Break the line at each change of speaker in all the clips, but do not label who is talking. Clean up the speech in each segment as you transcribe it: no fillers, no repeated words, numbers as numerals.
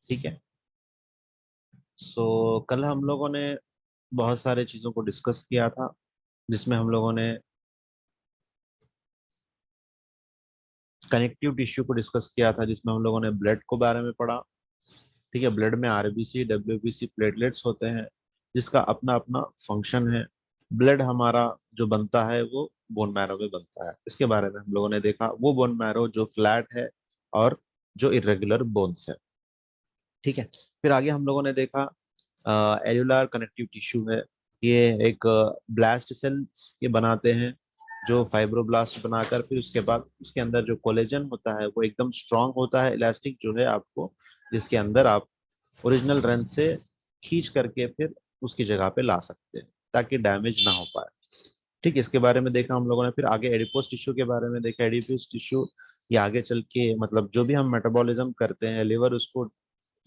ठीक है। सो कल हम लोगों ने बहुत सारे चीज़ों को डिस्कस किया था, जिसमें हम लोगों ने कनेक्टिव टिश्यू को डिस्कस किया था, जिसमें हम लोगों ने ब्लड को बारे में पढ़ा। ठीक है, ब्लड में आरबीसी, डब्ल्यूबीसी, प्लेटलेट्स होते हैं, जिसका अपना अपना फंक्शन है। ब्लड हमारा जो बनता है वो बोन मैरो में बनता है। इसके बारे में हम लोगों ने देखा, वो बोन मैरो जो फ्लैट है और जो इरेगुलर बोन्स है। ठीक है। फिर आगे हम लोगों ने देखा एल्यूलर कनेक्टिव टिश्यू है। ये एक ब्लास्ट सेल्स ये बनाते हैं, जो फाइब्रोब्लास्ट बनाकर फिर उसके बाद उसके अंदर जो कोलेजन होता है वो एकदम स्ट्रांग होता है, इलास्टिक जो है आपको, जिसके अंदर आप ओरिजिनल रन से खींच करके फिर उसकी जगह पे ला सकते हैं, ताकि डैमेज ना हो पाए। ठीक है, इसके बारे में देखा हम लोगों ने। फिर आगे एडिपोस टिश्यू के बारे में देखा। एडिपोस टिश्यू ये आगे चल के मतलब जो भी हम मेटाबॉलिज्म करते हैं, लिवर उसको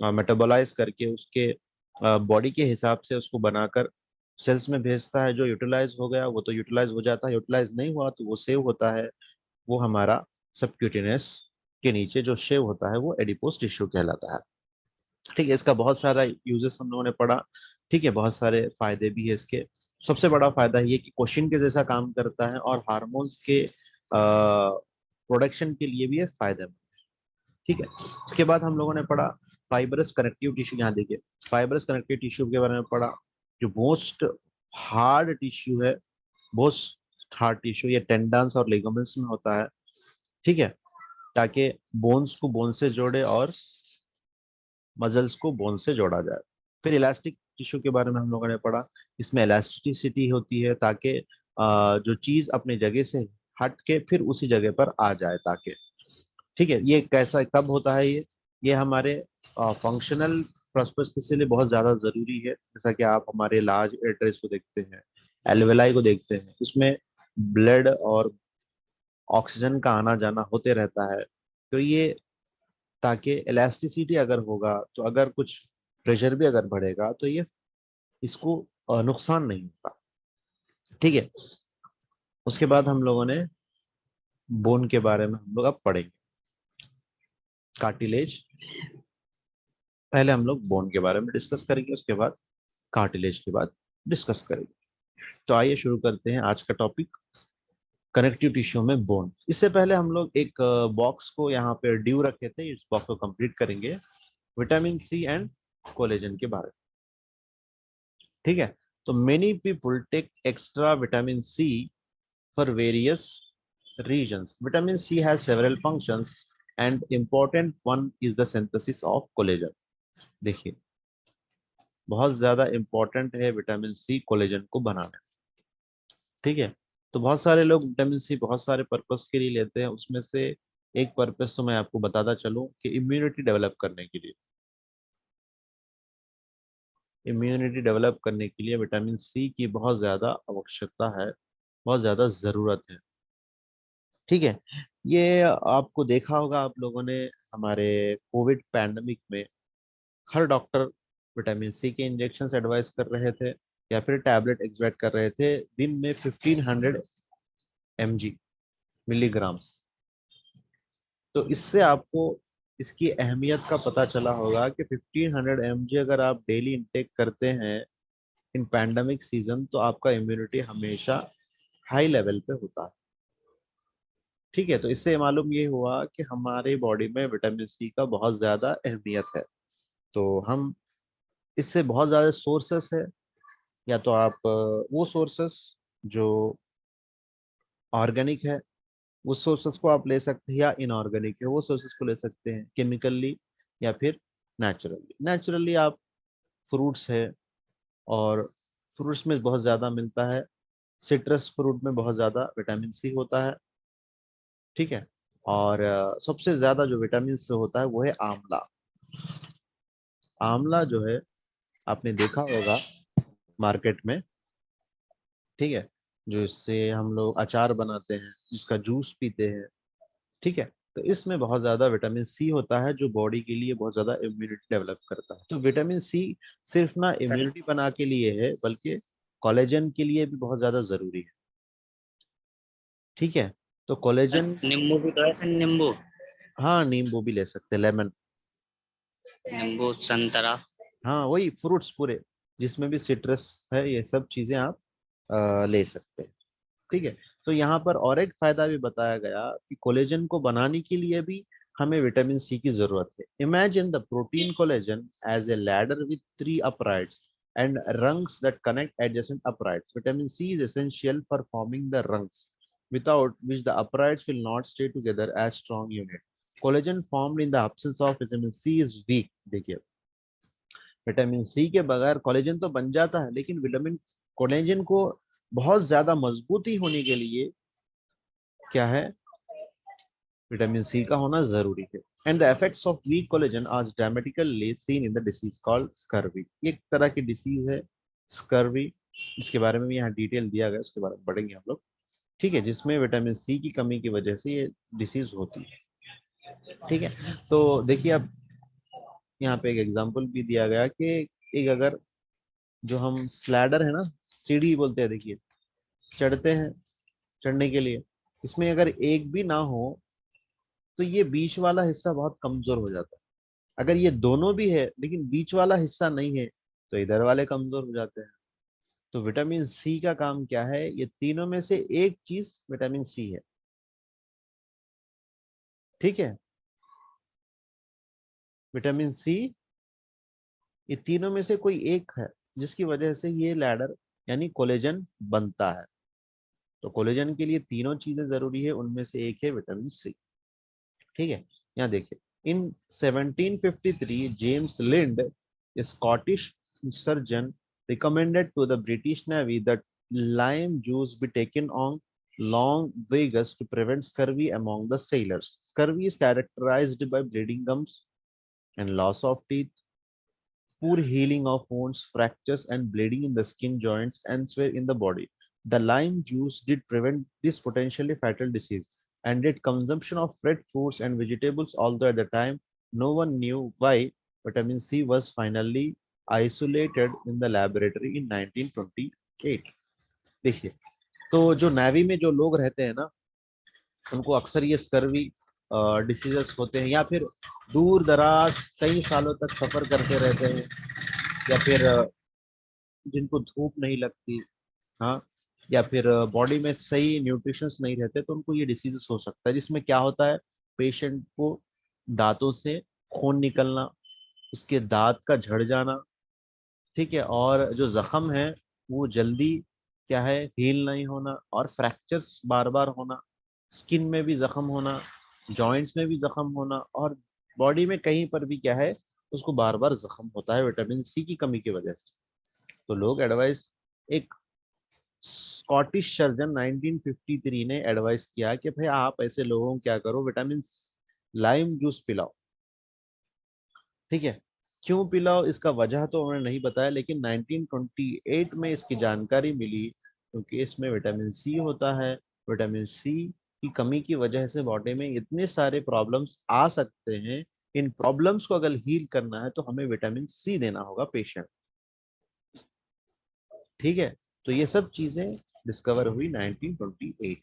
मेटाबोलाइज करके उसके बॉडी के हिसाब से उसको बनाकर सेल्स में भेजता है। जो यूटिलाइज हो गया वो तो यूटिलाइज हो जाता है, यूटिलाइज नहीं हुआ तो वो सेव होता है। वो हमारा सबक्यूटेनियस के नीचे जो शेव होता है वो एडिपोस टिश्यू कहलाता है। ठीक है, इसका बहुत सारा यूजेस हम लोगों ने पढ़ा। ठीक है, बहुत सारे फायदे भी है इसके। सबसे बड़ा फायदा ये कि कोशिन के जैसा काम करता है और हार्मोन्स के प्रोडक्शन के लिए भी ये फायदेमंद। ठीक है, उसके बाद हम लोगों ने पढ़ा फाइबरस कनेक्टिव टिश्यू। यहाँ देखिए, फाइबरस कनेक्टिव टिश्यू के बारे में पढ़ा, जो मोस्ट हार्ड टिश्यू है। मोस्ट हार्ड टिश्यू ये टेंडन्स और लिगामेंट्स में होता है। ठीक है, ताकि बोन्स को बोन से जोड़े और मजल्स को बोन से जोड़ा जाए। फिर इलास्टिक टिश्यू के बारे में हम लोगों ने पढ़ा। इसमें इलास्टिसिटी होती है, ताकि जो चीज अपनी जगह से हट के फिर उसी जगह पर आ जाए, ताकि। ठीक है, ये कैसा कब होता है? ये हमारे फंक्शनल प्रोस्पेक्ट के लिए बहुत ज्यादा जरूरी है। जैसा कि आप हमारे लार्ज एट्रेस को देखते हैं, एल्वेलाई को देखते हैं, उसमें ब्लड और ऑक्सीजन का आना जाना होते रहता है। तो ये, ताकि इलास्टिसिटी अगर होगा तो अगर कुछ प्रेशर भी अगर बढ़ेगा तो ये इसको नुकसान नहीं होगा। ठीक है, उसके बाद हम लोगों ने बोन के बारे में हम लोग अब पढ़ेंगे। कार्टिलेज, पहले हम लोग बोन के बारे में डिस्कस करेंगे, उसके बाद कार्टिलेज के बाद डिस्कस करेंगे। तो आइए शुरू करते हैं आज का टॉपिक, कनेक्टिव टिश्यू में बोन। इससे पहले हम लोग एक बॉक्स को यहाँ पे ड्यू रखे थे, इस बॉक्स को कंप्लीट करेंगे विटामिन सी एंड कोलेजन के बारे में। ठीक है, तो many people take extra vitamin C for various reasons. Vitamin C has several functions and important one is the synthesis of collagen। देखिए, बहुत ज्यादा इंपॉर्टेंट है विटामिन सी कोलेजन को बनाना। ठीक है, तो बहुत सारे लोग विटामिन सी बहुत सारे पर्पस के लिए लेते हैं, उसमें से एक पर्पस तो मैं आपको बताता चलूं कि इम्यूनिटी डेवलप करने के लिए। इम्यूनिटी डेवलप करने के लिए विटामिन सी की बहुत ज़्यादा आवश्यकता है, बहुत ज़्यादा ज़रूरत है। ठीक है, ये आपको देखा होगा आप लोगों ने, हमारे कोविड पैंडमिक में हर डॉक्टर विटामिन सी के इंजेक्शन एडवाइस कर रहे थे, या फिर टैबलेट एक्सपेक्ट कर रहे थे दिन में 1500 mg, मिलीग्राम्स। तो इससे आपको इसकी अहमियत का पता चला होगा कि 1500 mg अगर आप डेली इंटेक करते हैं इन पैंडमिक सीजन, तो आपका इम्यूनिटी हमेशा हाई लेवल पे होता है। ठीक है, तो इससे मालूम ये हुआ कि हमारे बॉडी में विटामिन सी का बहुत ज़्यादा अहमियत है। तो हम इससे बहुत ज़्यादा सोर्सेस है, या तो आप वो सोर्सेस जो ऑर्गेनिक है उस सोर्सेस को आप ले सकते हैं, या इनऑर्गेनिक है वो सोर्सेस को ले सकते हैं, केमिकली या फिर नेचुरली। नेचुरली आप फ्रूट्स है, और फ्रूट्स में बहुत ज़्यादा मिलता है। सिट्रस फ्रूट में बहुत ज़्यादा विटामिन सी होता है। ठीक है, और सबसे ज़्यादा जो विटामिन सी होता है वो है आंवला। आंवला जो है, आपने देखा होगा मार्केट में। ठीक है, जो इससे हम लोग अचार बनाते हैं, जिसका जूस पीते हैं। ठीक है, तो इसमें बहुत ज़्यादा विटामिन सी होता है, जो बॉडी के लिए बहुत ज़्यादा इम्यूनिटी डेवलप करता है। तो विटामिन सी सिर्फ ना
सर
इम्यूनिटी बना के लिए है, बल्कि कोलेजन के लिए भी बहुत ज़्यादा ज़रूरी है। ठीक है, तो
सर
कोलेजन,
नींबू भी तो है सर, नींबू।
हाँ नींबू भी ले सकते हैं, लेमन।
नींबू, संतरा।
हाँ वही फ्रूट्स पूरे, जिसमें भी सिट्रस है, ये सब चीजें आप ले सकते हैं। ठीक है। तो यहाँ पर और एक फायदा भी बताया गया कि कोलेजन को बनाने के लिए भी हमें विटामिन सी की जरूरत है। Imagine the protein collagen as a ladder with 3 uprights and rungs that connect adjacent uprights. Vitamin C is essential for forming the rungs, without which the uprights will not stay together as strong unit. Collagen formed in the absence of vitamin C is weak. देखिए, vitamin C के बगैर collagen तो बन जाता है, लेकिन vitamin collagen को बहुत ज्यादा मजबूती होने के लिए क्या है, विटामिन सी का होना जरूरी है। And the effects of weak collagen are dramatically seen in the disease called scurvy. एक तरह की डिसीज है स्कर्वी, इसके बारे में भी यहाँ डिटेल दिया गया, उसके बारे में पढ़ेंगे हम लोग। ठीक है, जिसमें विटामिन सी की कमी की वजह से ये डिसीज होती है। ठीक है, तो देखिए अब यहाँ पे एक एग्जांपल भी दिया गया कि एक अगर जो हम स्लैडर है ना, सीढ़ी बोलते हैं, देखिए चढ़ते हैं, चढ़ने के लिए इसमें अगर एक भी ना हो तो ये बीच वाला हिस्सा बहुत कमजोर हो जाता है। अगर ये दोनों भी है लेकिन बीच वाला हिस्सा नहीं है तो इधर वाले कमजोर हो जाते हैं। तो विटामिन सी का काम क्या है, ये तीनों में से एक चीज विटामिन सी है। ठीक है, विटामिन सी ये तीनों में से कोई एक है जिसकी वजह से ये लैडर यानी कोलेजन बनता है। तो कोलेजन के लिए तीनों चीजें जरूरी है, उनमें से एक है विटामिन सी। ठीक है, यहाँ देखिए, in 1753 James Lind, Scottish surgeon, recommended to the British Navy that lime juice be taken on long voyages to prevent scurvy among the sailors. Scurvy is characterized by bleeding gums and loss of teeth, poor healing of wounds, fractures, and bleeding in the skin, joints, and elsewhere in the body. The lime juice did prevent this potentially fatal disease, and did consumption of red fruits and vegetables, although at the time no one knew why. Vitamin C was finally isolated in the laboratory in 1928. देखिए, तो जो navy में जो लोग रहते हैं ना, उनको अक्सर ये स्कर्वी डिसीजेस होते हैं, या फिर दूर दराज कई सालों तक सफर करते रहते हैं, या फिर जिनको धूप नहीं लगती, हाँ, या फिर बॉडी में सही न्यूट्रिशंस नहीं रहते, तो उनको ये डिसीजेस हो सकता है, जिसमें क्या होता है, पेशेंट को दांतों से खून निकलना, उसके दांत का झड़ जाना, ठीक है, और जो जख्म है वो जल्दी क्या है, हील नहीं होना, और फ्रैक्चर्स बार बार होना, स्किन में भी जख्म होना, जॉइंट्स में भी जख्म होना, और बॉडी में कहीं पर भी क्या है, उसको बार बार जख्म होता है विटामिन सी की कमी की वजह से। तो लोग एडवाइस, एक स्कॉटिश सर्जन 1953 ने एडवाइस किया कि भाई आप ऐसे लोगों को क्या करो, विटामिन लाइम जूस पिलाओ। ठीक है, क्यों पिलाओ इसका वजह तो उन्होंने नहीं बताया, लेकिन 1928 में इसकी जानकारी मिली, क्योंकि इसमें विटामिन सी होता है। विटामिन सी की कमी की वजह से बॉडी में इतने सारे प्रॉब्लम्स आ सकते हैं, इन प्रॉब्लम्स को अगर हील करना है तो हमें विटामिन सी देना होगा पेशेंट। ठीक है, तो ये सब चीजें डिस्कवर हुई 1928।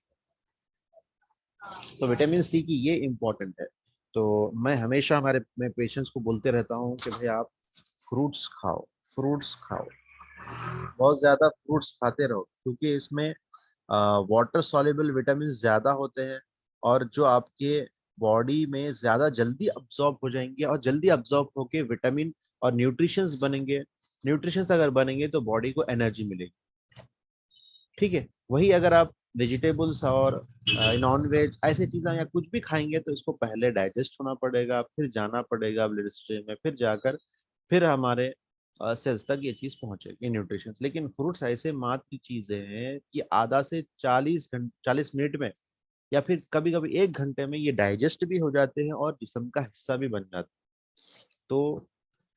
तो विटामिन सी की ये इम्पोर्टेंट है। तो मैं हमेशा हमारे मैं पेशेंट्स को बोलते रहता हूँ कि भाई आप फ्रूट्स खाओ, फ्रूट्स खाओ, बहुत ज्यादा फ्रूट्स खाते रहो, क्योंकि इसमें वाटर सॉल्युबल विटामिन ज्यादा होते हैं, और जो आपके बॉडी में ज्यादा जल्दी अब्जॉर्ब हो जाएंगे, और जल्दी अब्जॉर्ब होके विटामिन और न्यूट्रिशंस बनेंगे। न्यूट्रिशंस अगर बनेंगे तो बॉडी को एनर्जी मिलेगी। ठीक है, वही अगर आप वेजिटेबल्स और नॉन वेज ऐसी चीजें या कुछ भी खाएंगे तो इसको पहले डाइजेस्ट होना पड़ेगा, फिर जाना पड़ेगा ब्लड स्ट्रीम में, फिर जाकर फिर हमारे सेल्स तक ये चीज पहुंचेगी न्यूट्रिशन। लेकिन फ्रूट्स ऐसे मात्र चीजें हैं कि आधा से 40 मिनट में, या फिर कभी कभी 1 घंटे में ये डाइजेस्ट भी हो जाते हैं और जिस्म का हिस्सा भी बन जाते हैं। तो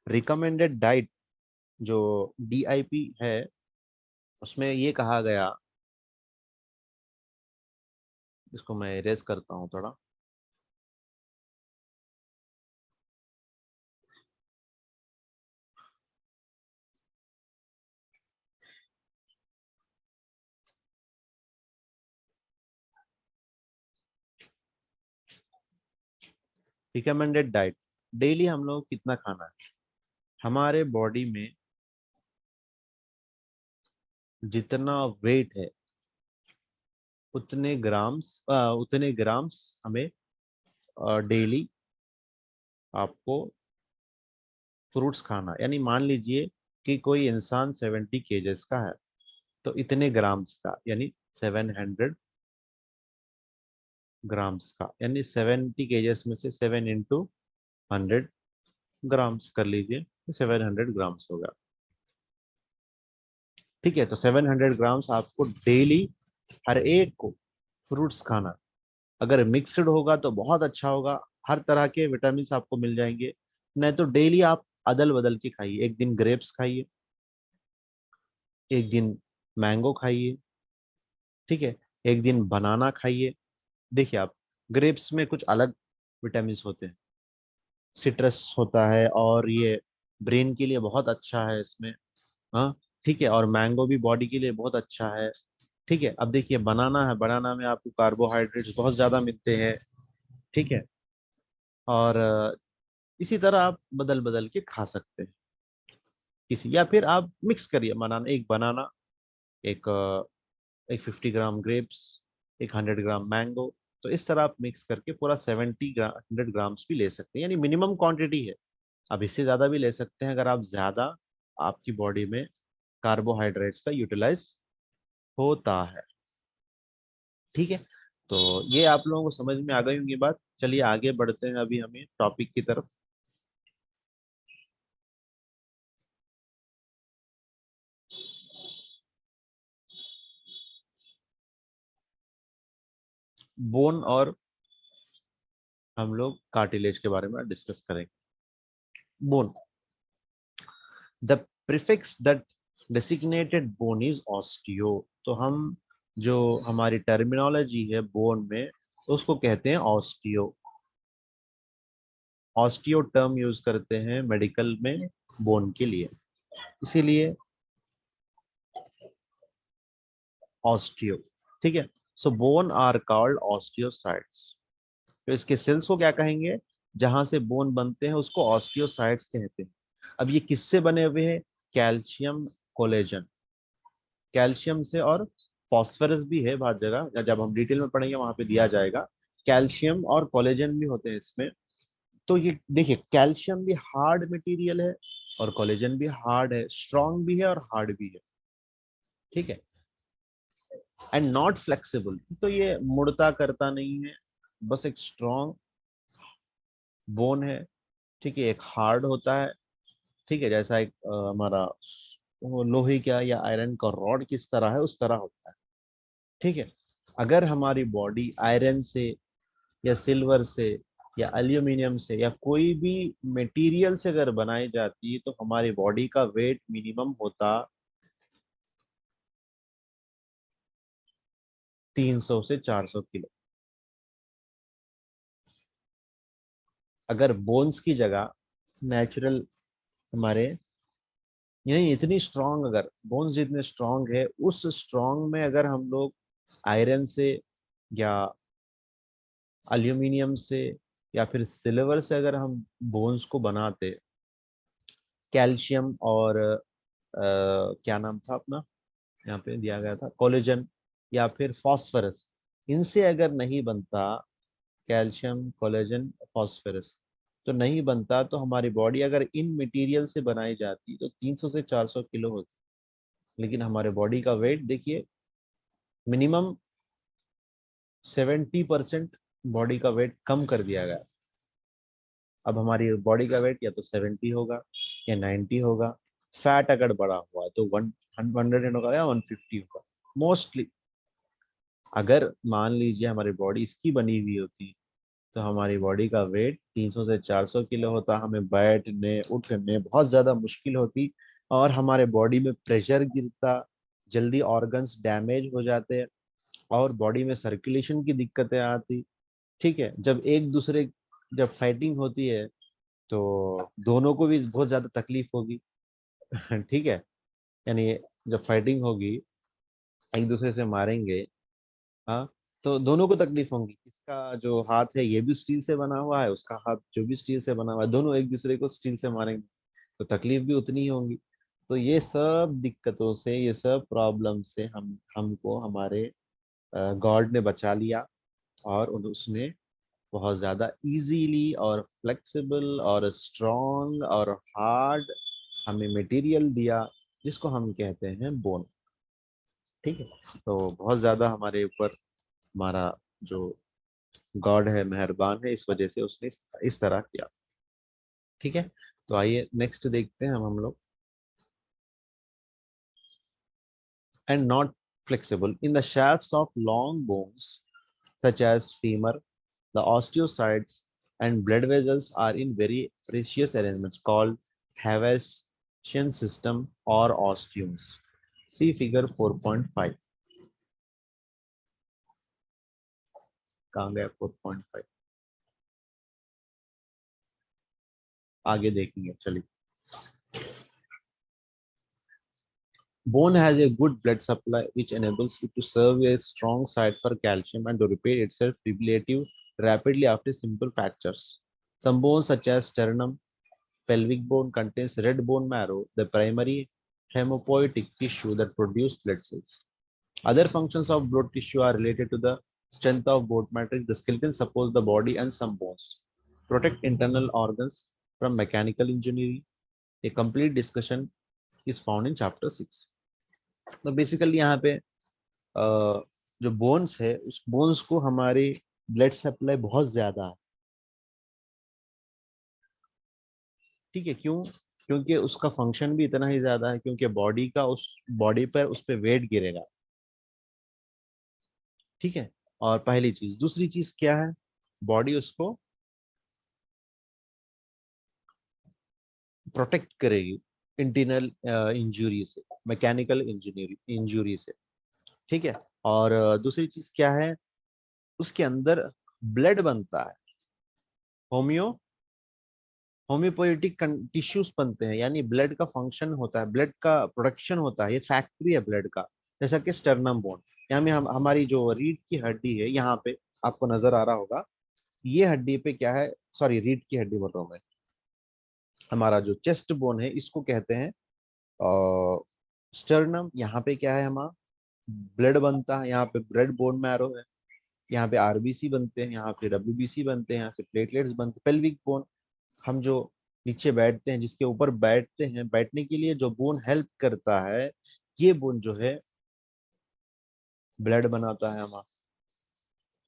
रिकमेंडेड डाइट जो DIP है, उसमें ये कहा गया, इसको मैं इरेज करता हूँ थोड़ा। रिकमेंडेड डाइट, डेली हम लोग कितना खाना है, हमारे बॉडी में जितना वेट है उतने ग्राम्स हमें डेली आपको फ्रूट्स खाना। यानी मान लीजिए कि कोई इंसान 70 kgs का है, तो इतने ग्राम्स का यानी 700 ग्राम्स का, यानी 70 kgs में से 7 × 100 ग्राम्स कर लीजिए, 700 ग्राम्स होगा। ठीक है, तो 700 ग्राम्स आपको डेली हर एक को फ्रूट्स खाना। अगर मिक्सड होगा तो बहुत अच्छा होगा, हर तरह के विटामिन आपको मिल जाएंगे। नहीं तो डेली आप अदल बदल के खाइए, एक दिन ग्रेप्स खाइए, एक दिन मैंगो खाइए, ठीक है, एक दिन बनाना खाइए। देखिए आप, ग्रेप्स में कुछ अलग विटामिन होते हैं, सिट्रस होता है, और ये ब्रेन के लिए बहुत अच्छा है इसमें। हाँ, ठीक है, और मैंगो भी बॉडी के लिए बहुत अच्छा है। ठीक है, अब देखिए बनाना है, बनाना में आपको कार्बोहाइड्रेट्स बहुत ज़्यादा मिलते हैं। ठीक है, और इसी तरह आप बदल बदल के खा सकते हैं किसी, या फिर आप मिक्स करिए बनाना, एक बनाना, एक 50 ग्राम ग्रेप्स, एक 100 ग्राम मैंगो। तो इस तरह आप मिक्स करके पूरा 100 ग्राम्स भी ले सकते हैं, यानी मिनिमम क्वांटिटी है। अब इससे ज़्यादा भी ले सकते हैं अगर आप ज़्यादा, आपकी बॉडी में कार्बोहाइड्रेट्स का यूटिलाइज होता है। ठीक है, तो ये आप लोगों को समझ में आ गई होंगी बात। चलिए आगे बढ़ते हैं अभी हमें टॉपिक की तरफ। बोन और हम लोग कार्टिलेज के बारे में डिस्कस करेंगे। Bone, the prefix that designated bone is osteo. तो हम जो हमारी टर्मिनोलॉजी है बोन में, उसको कहते हैं ऑस्टियो। ऑस्टियो टर्म यूज करते हैं मेडिकल में बोन के लिए, इसीलिए ऑस्टियो। ठीक है, सो बोन आर कॉल्ड ऑस्टियोसाइट्स। तो इसके सेल्स को क्या कहेंगे, जहां से बोन बनते हैं उसको ऑस्टियोसाइट्स कहते हैं। अब ये किससे बने हुए हैं, कैल्शियम, कोलेजन, कैल्शियम से, और फॉस्फोरस भी है बहुत जगह, जब हम डिटेल में पढ़ेंगे वहां पे दिया जाएगा। कैल्शियम और कोलेजन भी होते हैं इसमें। तो ये देखिए, कैल्शियम भी हार्ड मटेरियल है, और कोलेजन भी हार्ड है, स्ट्रांग भी है और हार्ड भी है। ठीक है, एंड नॉट फ्लेक्सिबल, तो ये मुड़ता करता नहीं है, बस एक स्ट्रांग बोन है। ठीक है, एक हार्ड होता है। ठीक है, जैसा एक हमारा वो लोहे का या आयरन का रॉड किस तरह है उस तरह होता है। ठीक है, अगर हमारी बॉडी आयरन से या सिल्वर से या एल्यूमिनियम से या कोई भी मटेरियल से अगर बनाई जाती है, तो हमारी बॉडी का वेट मिनिमम होता 300 से 400 किलो। अगर बोन्स की जगह नेचुरल हमारे, यानी इतनी स्ट्रांग, अगर बोन्स जितने स्ट्रांग है, उस स्ट्रांग में अगर हम लोग आयरन से या एल्यूमिनियम से या फिर सिल्वर से अगर हम बोन्स को बनाते, कैल्शियम और क्या नाम था अपना, यहाँ पे दिया गया था कोलेजन या फिर फास्फोरस, इनसे अगर नहीं बनता, कैल्शियम, कोलेजन, फास्फोरस तो नहीं बनता, तो हमारी बॉडी अगर इन मटेरियल से बनाई जाती तो 300 से 400 किलो होती। लेकिन हमारे बॉडी का वेट देखिए, मिनिमम 70% बॉडी का वेट कम कर दिया गया। अब हमारी बॉडी का वेट या तो 70 होगा या 90 होगा। फैट अगर बढ़ा हुआ है तो 100 होगा या 150 होगा मोस्टली। अगर मान लीजिए हमारी बॉडी इसकी बनी हुई होती, तो हमारी बॉडी का वेट 300 से 400 किलो होता, हमें बैठने उठने बहुत ज़्यादा मुश्किल होती, और हमारे बॉडी में प्रेशर गिरता, जल्दी ऑर्गन्स डैमेज हो जाते, और बॉडी में सर्कुलेशन की दिक्कतें आती। ठीक है, जब फाइटिंग होती है तो दोनों को भी बहुत ज़्यादा तकलीफ होगी। ठीक है, यानी जब फाइटिंग होगी, एक दूसरे से मारेंगे, हाँ, तो दोनों को तकलीफ होंगी, इसका जो हाथ है ये भी स्टील से बना हुआ है, उसका हाथ जो भी स्टील से बना हुआ है, दोनों एक दूसरे को स्टील से मारेंगे तो तकलीफ भी उतनी ही होगी। तो ये सब दिक्कतों से, ये सब प्रॉब्लम से हमको हमारे गॉड ने बचा लिया, और उसने बहुत ज्यादा इजीली और फ्लेक्सिबल और स्ट्रॉन्ग और हार्ड हमें मटेरियल दिया, जिसको हम कहते हैं बोन। ठीक है, तो बहुत ज्यादा हमारे ऊपर हमारा जो गॉड है मेहरबान है, इस वजह से उसने इस तरह किया। ठीक है, तो आइए नेक्स्ट देखते हैं हम लोग। And not flexible in the shafts of long bones such as femur, the osteocytes and blood vessels are in very precious arrangements called Haversian system or osteums. See figure 4.5। कहाँ गया 4.5? आगे देखेंगे, चलिए। Bone has a good blood supply which enables it to serve as a strong site for calcium and to repair itself relatively rapidly after simple fractures. Some bones such as sternum, pelvic bone contains red bone marrow, the primary hemopoietic tissue that produces blood cells. Other functions of blood tissue are related to the strength of bone matrix. The skeleton supports the body and some bones. Protect internal organs from mechanical engineering. A complete discussion is found in chapter 6. तो basically यहाँ पे जो bones है, उस bones को हमारी blood supply बहुत ज्यादा है। ठीक है, क्यों? क्योंकि उसका फंक्शन भी इतना ही ज्यादा है, क्योंकि बॉडी का उस बॉडी पर उस पर वेट गिरेगा। ठीक है, और पहली चीज, दूसरी चीज क्या है, बॉडी उसको प्रोटेक्ट करेगी इंटरनल इंजुरी से, मैकेनिकल इंजुरी से। ठीक है, और दूसरी चीज क्या है, उसके अंदर ब्लड बनता है, होम्यो होम्योपोएटिक टिश्यूज बनते हैं, यानी ब्लड का फंक्शन होता है, ब्लड का प्रोडक्शन होता है, ये फैक्ट्री है ब्लड का। जैसा कि स्टर्नम बोन, यहाँ में हमारी जो रीढ़ की हड्डी है, यहाँ पे आपको नजर आ रहा होगा, ये हड्डी पे क्या है, सॉरी रीढ़ की हड्डी बोल रहा हूँ मैं, हमारा जो चेस्ट बोन है इसको कहते हैं स्टर्नम। यहाँ पे क्या है, हमारा ब्लड बनता है, यहाँ पे ब्लड बोन मैरो है, यहाँ पे आरबीसी बनते हैं, यहाँ पे डब्ल्यूबीसी बनते हैं, यहाँ से प्लेटलेट्स बनते हैं। पेल्विक बोन, हम जो नीचे बैठते हैं, जिसके ऊपर बैठते हैं, बैठने के लिए जो बोन हेल्प करता है, ये बोन जो है ब्लड बनाता है हमारा।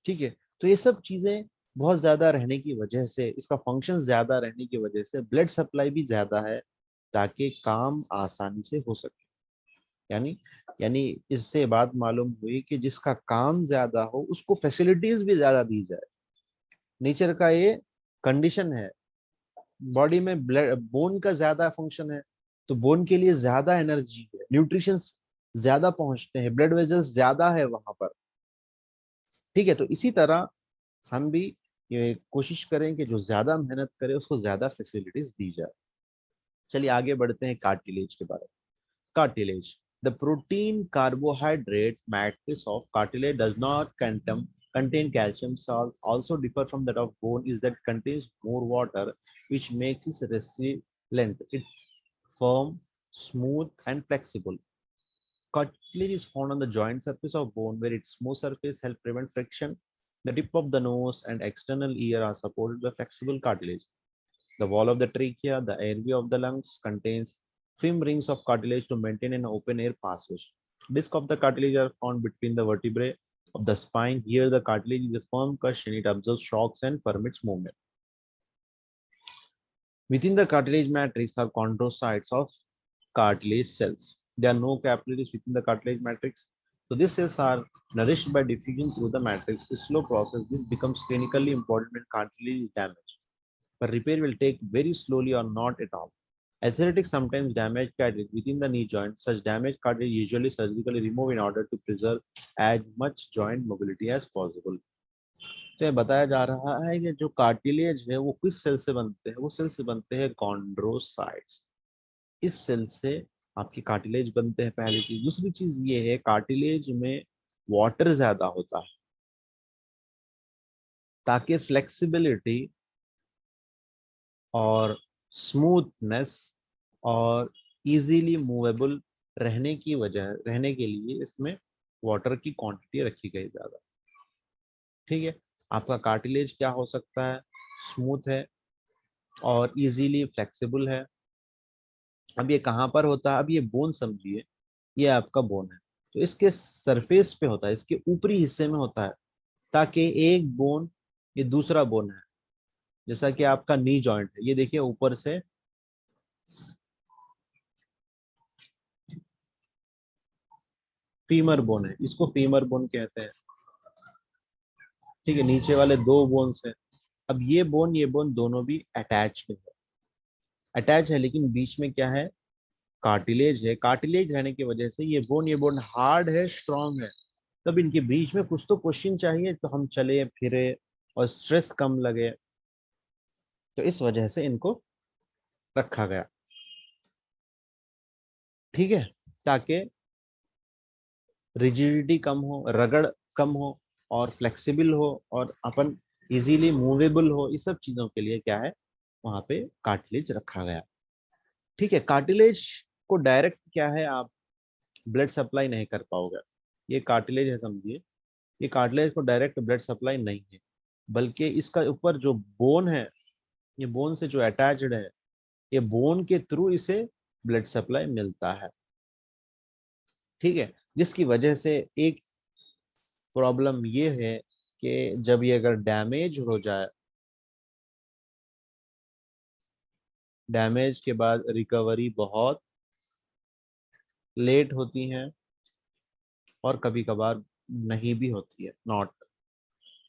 ठीक है, तो ये सब चीजें बहुत ज्यादा रहने की वजह से, इसका फंक्शन ज्यादा रहने की वजह से ब्लड सप्लाई भी ज्यादा है, ताकि काम आसानी से हो सके। यानी यानी इससे बात मालूम हुई कि जिसका काम ज्यादा हो उसको फैसिलिटीज भी ज्यादा दी जाए। नेचर का ये कंडीशन है। बॉडी में ब्लड बोन का ज्यादा फंक्शन है, तो बोन के लिए ज्यादा एनर्जी है, न्यूट्रिशन ज्यादा पहुंचते हैं, ब्लड वेजल्स ज्यादा है वहां पर। ठीक है, तो इसी तरह हम भी ये कोशिश करें कि जो ज्यादा मेहनत करे उसको ज्यादा फैसिलिटीज दी जाए। चलिए आगे बढ़ते हैं कार्टिलेज के बारे में। Cartilage. The protein carbohydrate matrix of cartilage does not contain calcium. Salts also differ from that of bone is that contains more water, which makes it resilient. It's firm, smooth, and flexible. Cartilage is found on the joint surface of bone, where its smooth surface helps prevent friction. The tip of the nose and external ear are supported by flexible cartilage. The wall of the trachea, the airway of the lungs, contains thin rings of cartilage to maintain an open air passage. Discs of the cartilage are found between the vertebrae of the spine. Here, the cartilage is a firm cushion. It absorbs shocks and permits movement. Within the cartilage matrix are chondrocytes of cartilage cells. There are no capillaries within the cartilage matrix. So these cells are nourished by diffusion through the matrix. A slow process. This becomes clinically important when cartilage is damaged, but repair will take very slowly or not at all. Athletics sometimes damage cartilage within the knee joint. Such damaged cartilage usually surgically removed in order to preserve as much joint mobility as possible. तो ये बताया जा रहा है कि जो cartilage है वो किस सेल से बनते हैं, वो सेल से बनते हैं कॉन्ड्रोसाइट्स। इस सेल से आपकी कार्टिलेज बनते हैं, पहली चीज। दूसरी चीज ये है, कार्टिलेज में वाटर ज्यादा होता है। ताकि फ्लेक्सिबिलिटी और स्मूथनेस और इजीली मूवेबल रहने के लिए इसमें वाटर की क्वांटिटी रखी गई ज़्यादा। ठीक है, आपका कार्टिलेज क्या हो सकता है, स्मूथ है और इजीली फ्लेक्सिबल है। अब ये कहाँ पर होता है, अब ये बोन समझिए, ये आपका बोन है, तो इसके सरफेस पे होता है, इसके ऊपरी हिस्से में होता है, ताकि एक बोन, ये दूसरा बोन है, जैसा कि आपका नी जॉइंट है, ये देखिए ऊपर से फीमर बोन है, इसको फीमर बोन कहते हैं। ठीक है, नीचे वाले दो बोन्स हैं। अब ये बोन दोनों भी अटैच है, अटैच है, लेकिन बीच में क्या है, कार्टिलेज है। कार्टिलेज रहने की वजह से ये बोन हार्ड है, स्ट्रांग है। तब इनके बीच में कुछ तो क्वेश्चन चाहिए, तो हम चले फिरे और स्ट्रेस कम लगे, तो इस वजह से इनको रखा गया। ठीक है, ताकि रिजिडिटी कम हो, रगड़ कम हो और फ्लेक्सिबल हो और अपन इजीली मूवेबल हो, इस सब चीजों के लिए क्या है, वहां पे कार्टिलेज रखा गया। ठीक है, कार्टिलेज को डायरेक्ट क्या है, आप ब्लड सप्लाई नहीं कर पाओगे। ये कार्टिलेज है समझिए, ये कार्टिलेज को डायरेक्ट ब्लड सप्लाई नहीं है, बल्कि इसका ऊपर जो बोन है, ये बोन से जो अटैच्ड है, ये बोन के थ्रू इसे ब्लड सप्लाई मिलता है। ठीक है, जिसकी वजह से एक प्रॉब्लम ये है कि जब ये अगर डैमेज हो जाए, डैमेज के बाद रिकवरी बहुत लेट होती है और कभी कभार नहीं भी होती है, not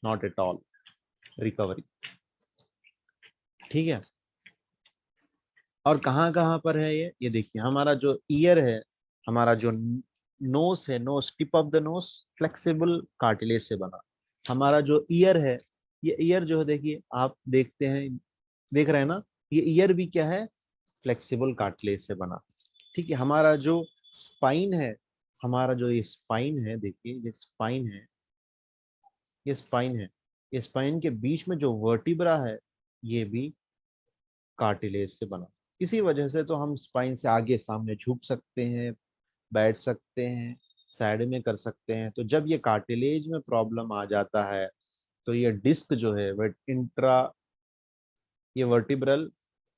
not at all recovery. ठीक है, और कहाँ कहाँ पर है ये देखिए, हमारा जो ईयर है, हमारा जो नोस है, nose, tip of the nose flexible cartilage से बना। हमारा जो ईयर है, ये ईयर जो है देखिए, आप देखते हैं, देख रहे हैं ना, ये ईयर भी क्या है, फ्लेक्सिबल कार्टिलेज से बना। ठीक है, हमारा जो स्पाइन है, हमारा जो ये स्पाइन है, देखिए ये स्पाइन है, ये स्पाइन है, ये स्पाइन के बीच में जो वर्टिब्रा है, ये भी कार्टिलेज से बना। इसी वजह से तो हम स्पाइन से आगे सामने झुक सकते हैं, बैठ सकते हैं, साइड में कर सकते हैं। तो जब ये कार्टिलेज में प्रॉब्लम आ जाता है, तो ये डिस्क जो है वह ये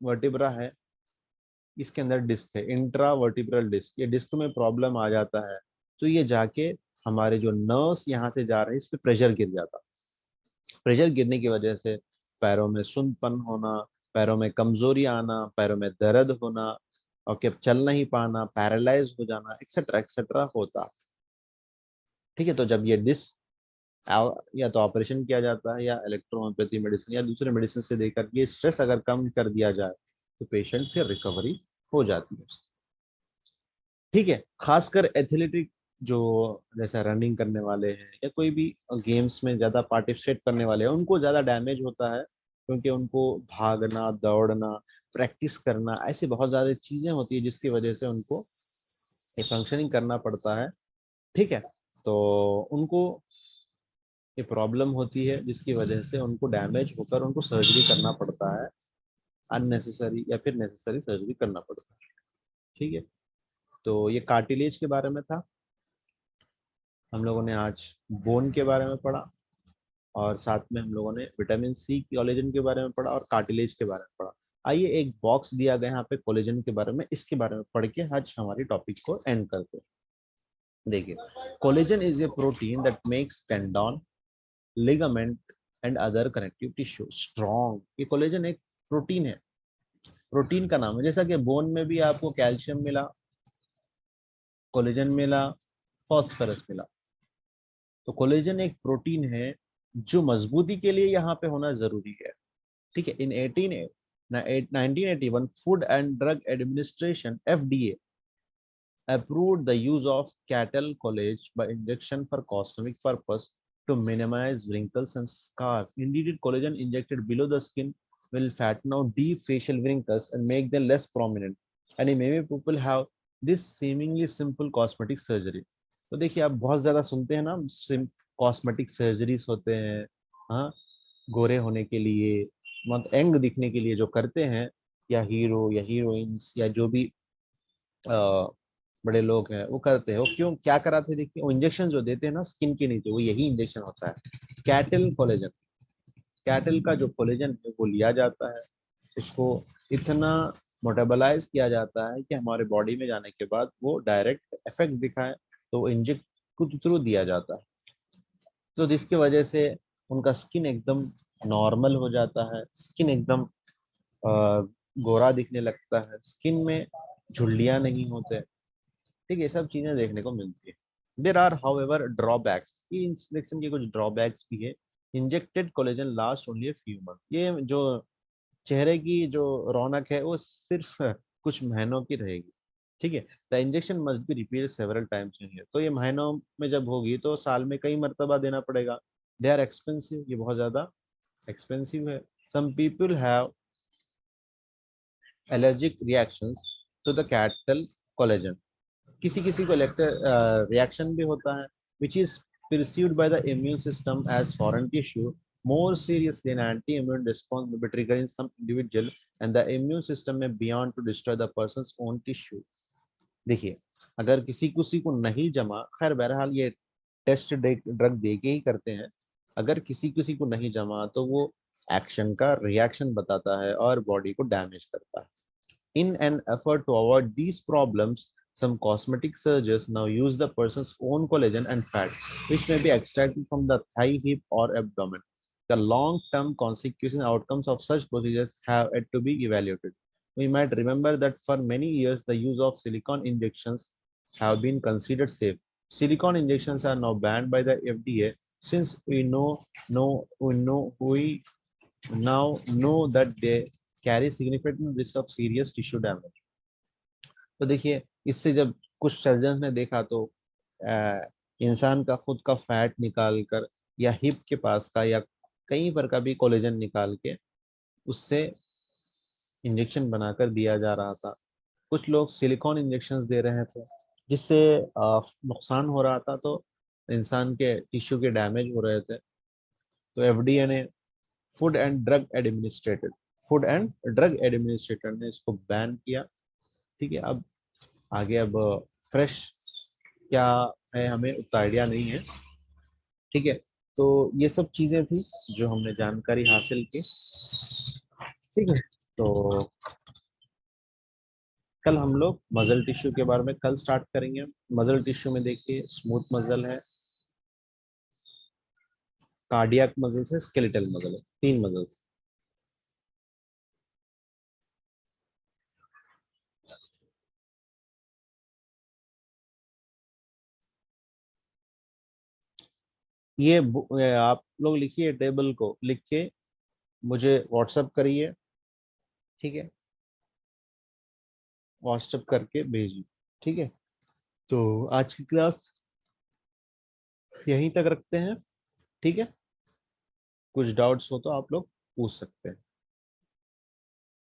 वर्टिब्रा है, इसके अंदर डिस्क है, इंट्रा वर्टिब्रल डिस्क, ये डिस्क में प्रॉब्लम आ जाता है, तो ये जाके हमारे जो नर्व्स यहाँ से जा रहे हैं, इस पे प्रेशर गिर जाता है। प्रेशर गिरने की वजह से पैरों में सुन्नपन होना, पैरों में कमजोरी आना, पैरों में दर्द होना, और क्या चल नहीं पाना, पैरालाइज हो जाना, एक्सेट्रा होता। ठीक है, तो जब ये डिस्क या तो ऑपरेशन किया जाता है, या इलेक्ट्रोहोम्योपैथी मेडिसिन या दूसरे मेडिसिन से देकर ये स्ट्रेस अगर कम कर दिया जाए, तो पेशेंट फिर रिकवरी हो जाती है। ठीक है, खासकर एथलेटिक, जो जैसे रनिंग करने वाले हैं या कोई भी गेम्स में ज्यादा पार्टिसिपेट करने वाले हैं, उनको ज्यादा डैमेज होता है, क्योंकि उनको भागना, दौड़ना, प्रैक्टिस करना, ऐसी बहुत ज्यादा चीजें होती है, जिसकी वजह से उनको ये फंक्शनिंग करना पड़ता है। ठीक है, तो उनको ये प्रॉब्लम होती है, जिसकी वजह से उनको डैमेज होकर उनको सर्जरी करना पड़ता है, अननेसेसरी या फिर नेसेसरी सर्जरी करना पड़ता है। ठीक है, तो ये कार्टिलेज के बारे में था। हम लोगों ने आज बोन के बारे में पढ़ा, और साथ में हम लोगों ने विटामिन सी कोलेजन के बारे में पढ़ा और कार्टिलेज के बारे में पढ़ा। आइए, एक बॉक्स दिया गया यहाँ पे कोलेजन के बारे में, इसके बारे में पढ़ के आज हमारी टॉपिक को एंड करते हैं। देखिए, collagen is a protein that makes tendon, ligament and other connective tissue strong. ये कोलेजन एक प्रोटीन है, प्रोटीन का नाम है। जैसा कि बोन में भी आपको कैल्शियम मिला, कोलेजन मिला, फॉस्फोरस मिला, तो कोलेजन एक प्रोटीन है जो मजबूती के लिए यहाँ पे होना जरूरी है। ठीक है, इन 1981 food and drug administration FDA approved the use of cattle collage by injection for cosmetic purpose to minimize wrinkles and scars. Indeed, collagen injected below the skin will fatten out deep facial wrinkles and make them less prominent. And many people have this seemingly simple cosmetic surgery. तो देखिए, आप बहुत ज्यादा सुनते हैं ना, cosmetic surgeries होते हैं, हाँ, गोरे होने के लिए, मतलब यंग दिखने के लिए जो करते हैं, या हीरो या हीरोइंस या जो भी बड़े लोग हैं वो करते हैं, वो क्यों क्या कराते हैं? देखिए, वो इंजेक्शन जो देते हैं ना स्किन के नीचे, वो यही इंजेक्शन होता है, कैटल कोलेजन। कैटल का जो कोलेजन है वो लिया जाता है, उसको इतना मोटेबलाइज किया जाता है कि हमारे बॉडी में जाने के बाद वो डायरेक्ट इफेक्ट दिखाए, तो वो इंजेक्ट के थ्रू दिया जाता है। तो जिसकी वजह से उनका स्किन एकदम नॉर्मल हो जाता है, स्किन एकदम गोरा दिखने लगता है, स्किन में झुर्रियां नहीं होते। ठीक है, ये सब चीजें देखने को मिलती है। There are however drawbacks, ये इंजेक्शन के कुछ ड्रॉबैक्स भी है। Injected collagen last only few month, ये जो चेहरे की जो रौनक है वो सिर्फ कुछ महीनों की रहेगी। ठीक है, the injection must be repeated several times in year, तो ये महीनों में जब होगी तो साल में कई मरतबा देना पड़ेगा। दे आर एक्सपेंसिव, ये बहुत ज्यादा एक्सपेंसिव है। Some people have allergic reactions to the cattle collagen, किसी किसी को रिएक्शन भी होता है, which is perceived by the immune system as foreign tissue, more seriously an anti-immune response may be triggered in some individual and the immune system may beyond to destroy the person's own tissue। देखिए, अगर किसी किसी को नहीं जमा, खैर बहरहाल ये टेस्ट ड्रग दे के ही करते हैं, अगर किसी किसी को नहीं जमा तो वो एक्शन का रिएक्शन बताता है और बॉडी को डैमेज करता है। In an effort to avoid these problems, some cosmetic surgeons now use the person's own collagen and fat, which may be extracted from the thigh, hip, or abdomen. The long-term consequences and outcomes of such procedures have yet to be evaluated. We might remember that for many years, the use of silicone injections have been considered safe. Silicone injections are now banned by the FDA since we now know that they carry significant risk of serious tissue damage। तो देखिए, इससे जब कुछ surgeon ने देखा तो इंसान का खुद का फैट निकाल कर या हिप के पास का या कहीं पर का भी कोलेजन निकाल के उससे इंजेक्शन बनाकर दिया जा रहा था। कुछ लोग सिलिकॉन इंजेक्शंस दे रहे थे जिससे नुकसान हो रहा था, तो इंसान के टिश्यू के डैमेज हो रहे थे। तो एफडीए ने food and drug administrator food and drug administrator ने इसको बैन किया। ठीक है, अब आगे अब फ्रेश क्या है हमें उतना आइडिया नहीं है। ठीक है, तो ये सब चीजें थी जो हमने जानकारी हासिल की। ठीक है, तो कल हम लोग मसल टिश्यू के बारे में कल स्टार्ट करेंगे। मसल टिश्यू में देखिए, स्मूथ मसल है, कार्डियक मसल्स है, स्केलेटल मसल है, तीन मसल्स। ये आप लोग लिखिए, टेबल को लिख के मुझे व्हाट्सएप करिए। ठीक है, व्हाट्सएप करके भेजिए। ठीक है, तो आज की क्लास यहीं तक रखते हैं। ठीक है, कुछ डाउट्स हो तो आप लोग पूछ सकते हैं।